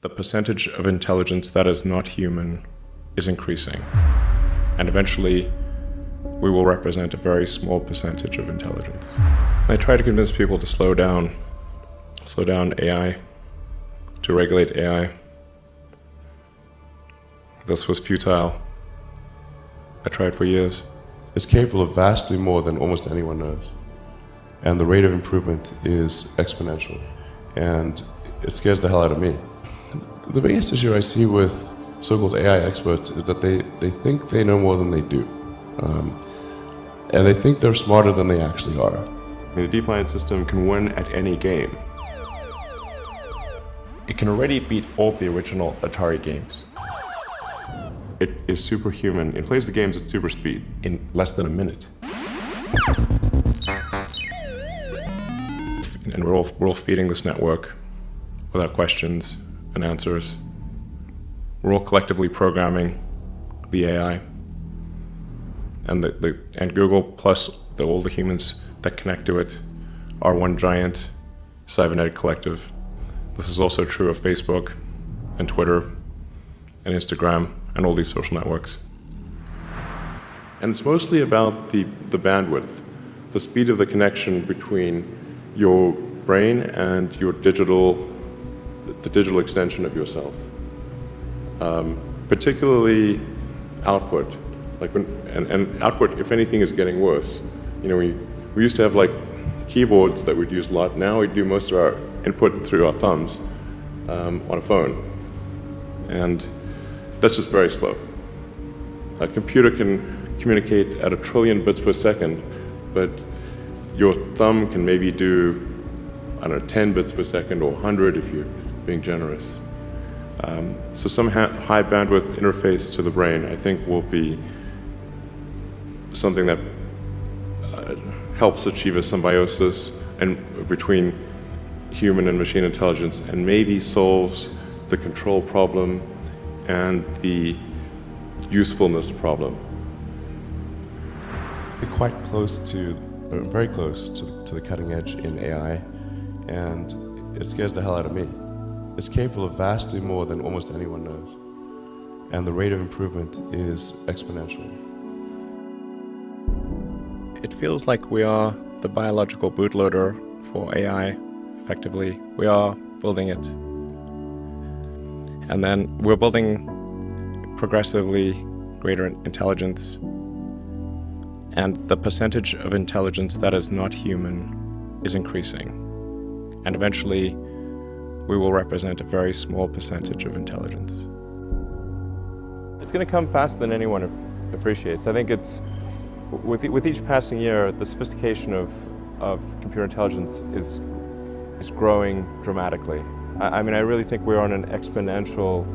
the percentage of intelligence that is not human is increasing. And eventually, we will represent a very small percentage of intelligence. I try to convince people to slow down AI, to regulate AI. This was futile. I tried for years. It's capable of vastly more than almost anyone knows. And the rate of improvement is exponential. And it scares the hell out of me. The biggest issue I see with so-called AI experts is that they think they know more than they do. And they think they're smarter than they actually are. The DeepMind system can win at any game. It can already beat all the original Atari games. It is superhuman. It plays the games at super speed in less than a minute. And we're all feeding this network without questions and answers. We're all collectively programming the AI. And and Google plus all the humans that connect to it are one giant cybernetic collective. This is also true of Facebook and Twitter and Instagram and all these social networks. And it's mostly about the bandwidth, the speed of the connection between your brain and your the digital extension of yourself. Particularly output. And output, if anything, is getting worse. You know, we used to have like keyboards that we'd use a lot. Now we do most of our input through our thumbs on a phone. And that's just very slow. A computer can communicate at 1 trillion bits per second, but your thumb can maybe do, I don't know, 10 bits per second or 100 if you're being generous. So some high bandwidth interface to the brain, I think, will be something that helps achieve a symbiosis between human and machine intelligence, and maybe solves the control problem and the usefulness problem. We're quite close to, or very close to the cutting edge in AI, and it scares the hell out of me. It's capable of vastly more than almost anyone knows, and the rate of improvement is exponential. It feels like we are the biological bootloader for AI, effectively. We are building it. And then we're building progressively greater intelligence. And the percentage of intelligence that is not human is increasing. And eventually, we will represent a very small percentage of intelligence. It's going to come faster than anyone appreciates. I think it's, with each passing year, the sophistication of computer intelligence is growing dramatically. I mean, I really think we're on an exponential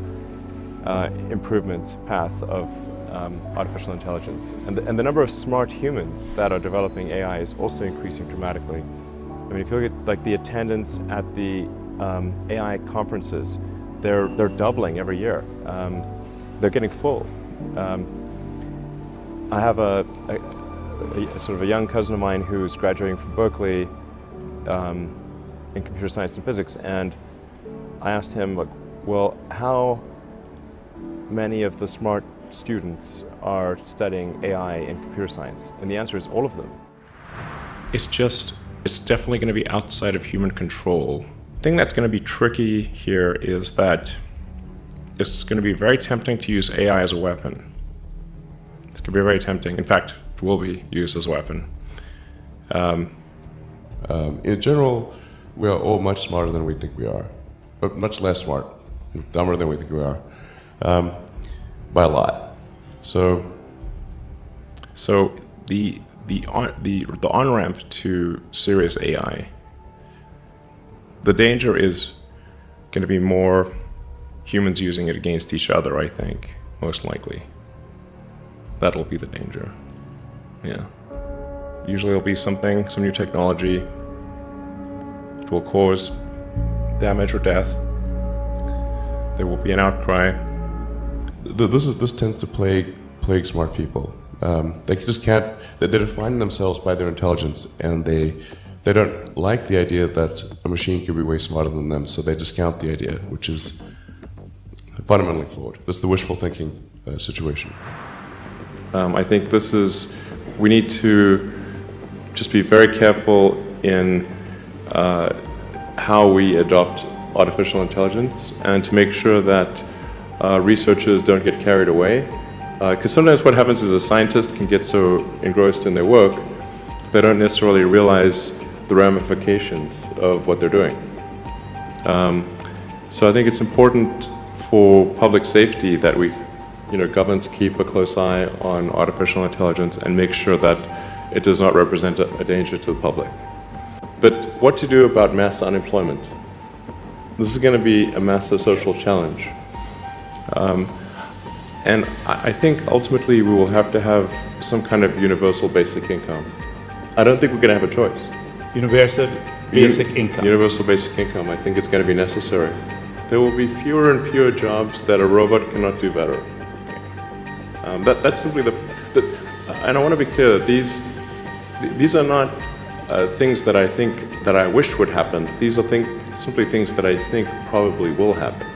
improvement path of artificial intelligence. And the number of smart humans that are developing AI is also increasing dramatically. I mean, if you look at like the attendance at the AI conferences, they're doubling every year. They're getting full. I have a sort of a young cousin of mine who's graduating from Berkeley in computer science and physics, and I asked him, like, well, how many of the smart students are studying AI and computer science? And the answer is all of them. It's definitely going to be outside of human control. The thing that's going to be tricky here is that it's going to be very tempting to use AI as a weapon. It's going to be very tempting. In fact, it will be used as a weapon. In general, we are all much smarter than we think we are, but much less smart, dumber than we think we are, by a lot. So the on-ramp to serious AI, the danger is going to be more humans using it against each other, I think, most likely. That'll be the danger. Yeah. Usually it'll be some new technology. It will cause damage or death. There will be an outcry. This tends to plague smart people. They just can't. They define themselves by their intelligence, and they don't like the idea that a machine could be way smarter than them. So they discount the idea, which is fundamentally flawed. That's the wishful thinking situation. I think we need to just be very careful in how we adopt artificial intelligence and to make sure that researchers don't get carried away. Because sometimes what happens is a scientist can get so engrossed in their work, they don't necessarily realize the ramifications of what they're doing. So I think it's important for public safety that governments keep a close eye on artificial intelligence and make sure that it does not represent a danger to the public. But what to do about mass unemployment? This is going to be a massive social challenge. And I think ultimately we will have to have some kind of universal basic income. I don't think we're going to have a choice. Universal basic income. Universal basic income, I think it's going to be necessary. There will be fewer and fewer jobs that a robot cannot do better. That's simply and I want to be clear that these are not things that I wish would happen. These are simply things that I think probably will happen.